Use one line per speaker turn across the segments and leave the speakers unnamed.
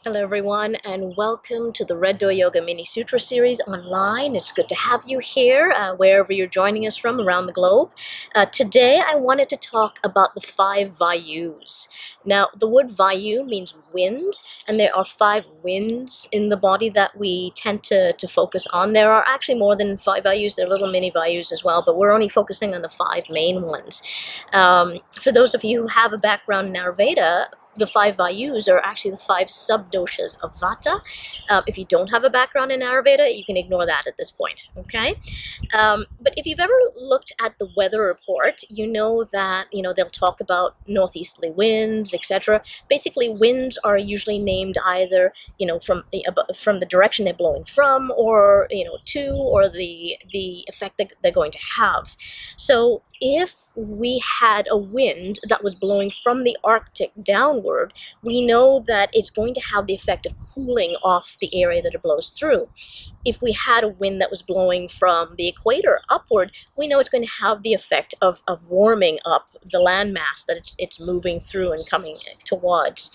Hello everyone, and welcome to the Red Door Yoga Mini Sutra series online. It's good to have you here wherever you're joining us from around the globe. Today I wanted to talk about the 5 Vayus. Now the word Vayu means wind, and there are 5 winds in the body that we tend to focus on. There are actually more than 5 Vayus, there are little mini Vayus as well, but we're only focusing on the 5 main ones. For those of you who have a background in Ayurveda, the 5 Vayus are actually the 5 sub-doshas of Vata. If you don't have a background in Ayurveda, you can ignore that at this point, okay? But if you've ever looked at the weather report, you know that, they'll talk about northeasterly winds, etc. Basically, winds are usually named either, from the direction they're blowing from, or, to, or the effect that they're going to have. So if we had a wind that was blowing from the Arctic downward, we know that it's going to have the effect of cooling off the area that it blows through. If we had a wind that was blowing from the equator upward, we know it's going to have the effect of warming up the landmass that it's moving through and coming towards.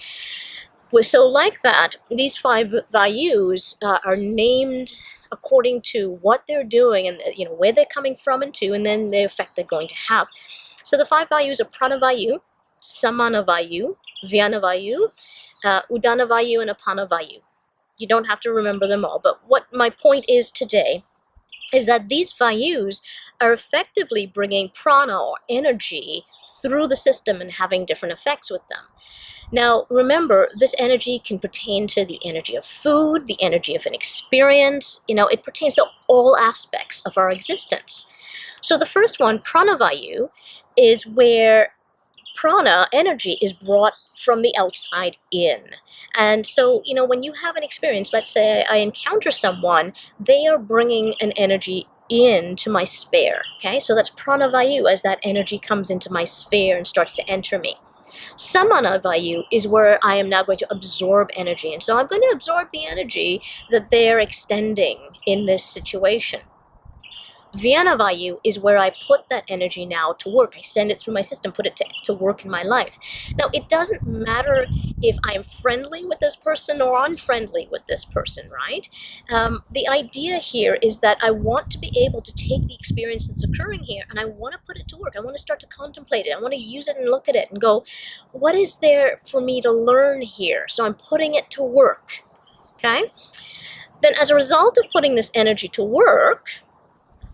So like that, these 5 Vayus are named according to what they're doing and where they're coming from and to, and then the effect they're going to have. So the 5 Vayus are Prana Vayu, Samana Vayu, Vyana Vayu, Udana Vayu, and Apana Vayu. You don't have to remember them all, but what my point is today is that these Vayus are effectively bringing prana or energy through the system and having different effects with them. Now, remember, this energy can pertain to the energy of food, the energy of an experience. It pertains to all aspects of our existence. So the first one, Prana Vayu, is where prana, energy, is brought from the outside in. And so, when you have an experience, let's say I encounter someone, they are bringing an energy into my sphere, okay? So that's Prana Vayu, as that energy comes into my sphere and starts to enter me. Samana Vayu is where I am now going to absorb energy. And so I'm going to absorb the energy that they're extending in this situation. Vyana Vayu is where I put that energy now to work. I send it through my system, put it to work in my life. Now, it doesn't matter if I'm friendly with this person or unfriendly with this person, right? The idea here is that I want to be able to take the experience that's occurring here and I want to put it to work. I want to start to contemplate it. I want to use it and look at it and go, what is there for me to learn here? So I'm putting it to work, okay? Then as a result of putting this energy to work,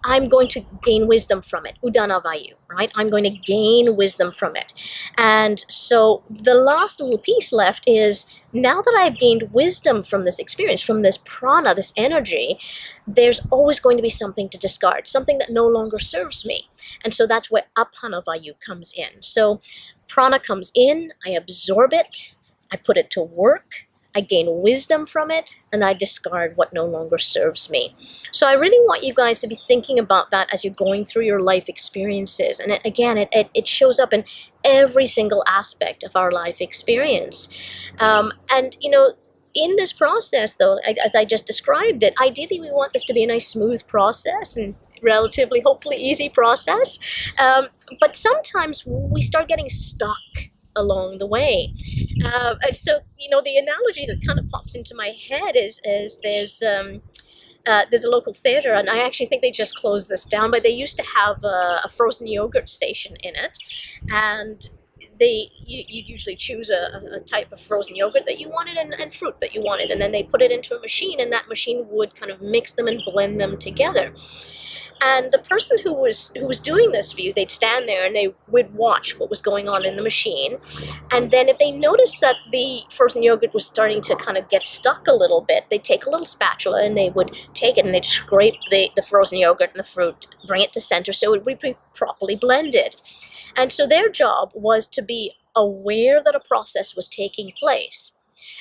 I'm going to gain wisdom from it, Udana Vayu, right? I'm going to gain wisdom from it. And so the last little piece left is, now that I've gained wisdom from this experience, from this prana, this energy, there's always going to be something to discard, something that no longer serves me. And so that's where Apana Vayu comes in. So prana comes in, I absorb it, I put it to work, I gain wisdom from it, and I discard what no longer serves me. So I really want you guys to be thinking about that as you're going through your life experiences. And it shows up in every single aspect of our life experience. In this process, though, as I just described it, ideally we want this to be a nice smooth process and relatively, hopefully easy process. But sometimes we start getting stuck along the way. So the analogy that kind of pops into my head is there's a local theater, and I actually think they just closed this down, but they used to have a frozen yogurt station in it, and you usually choose a type of frozen yogurt that you wanted and fruit that you wanted, and then they put it into a machine, and that machine would kind of mix them and blend them together. And the person who was doing this for you, they'd stand there and they would watch what was going on in the machine. And then if they noticed that the frozen yogurt was starting to kind of get stuck a little bit, they'd take a little spatula and they would take it and they'd scrape the frozen yogurt and the fruit, bring it to center so it would be properly blended. And so their job was to be aware that a process was taking place.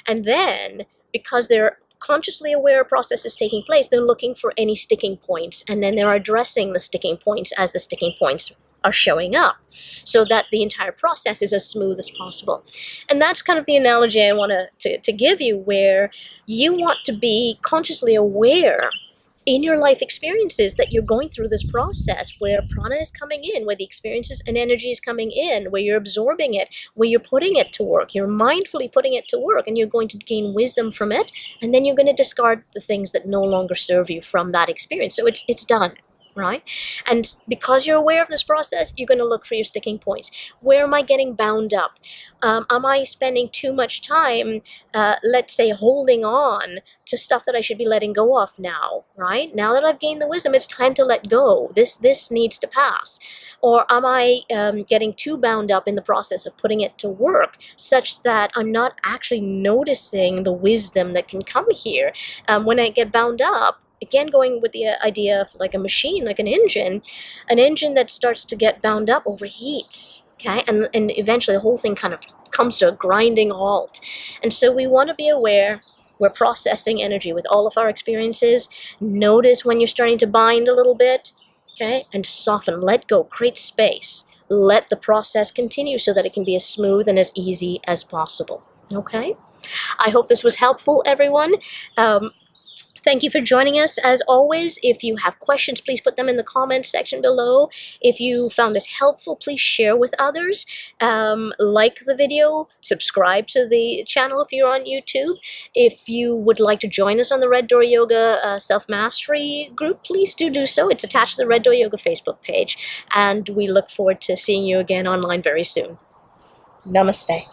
And then, because they're consciously aware a process is taking place, they're looking for any sticking points, and then they're addressing the sticking points as the sticking points are showing up, so that the entire process is as smooth as possible. And that's kind of the analogy I want to give you, where you want to be consciously aware in your life experiences that you're going through this process where prana is coming in, where the experiences and energy is coming in, where you're absorbing it, where you're putting it to work, you're mindfully putting it to work, and you're going to gain wisdom from it, and then you're going to discard the things that no longer serve you from that experience. So it's done. Right? And because you're aware of this process, you're going to look for your sticking points. Where am I getting bound up? Am I spending too much time, let's say, holding on to stuff that I should be letting go of now, right? Now that I've gained the wisdom, it's time to let go. This needs to pass. Or am I getting too bound up in the process of putting it to work such that I'm not actually noticing the wisdom that can come here? When I get bound up, again, going with the idea of like a machine, like an engine that starts to get bound up overheats, okay? And eventually the whole thing kind of comes to a grinding halt. And so we want to be aware we're processing energy with all of our experiences. Notice when you're starting to bind a little bit, okay? And soften, let go, create space. Let the process continue so that it can be as smooth and as easy as possible, okay? I hope this was helpful, everyone. Thank you for joining us. As always, if you have questions, please put them in the comments section below. If you found this helpful, please share with others. Like the video, subscribe to the channel if you're on YouTube. If you would like to join us on the Red Door Yoga Self-Mastery group, please do so. It's attached to the Red Door Yoga Facebook page. And we look forward to seeing you again online very soon. Namaste.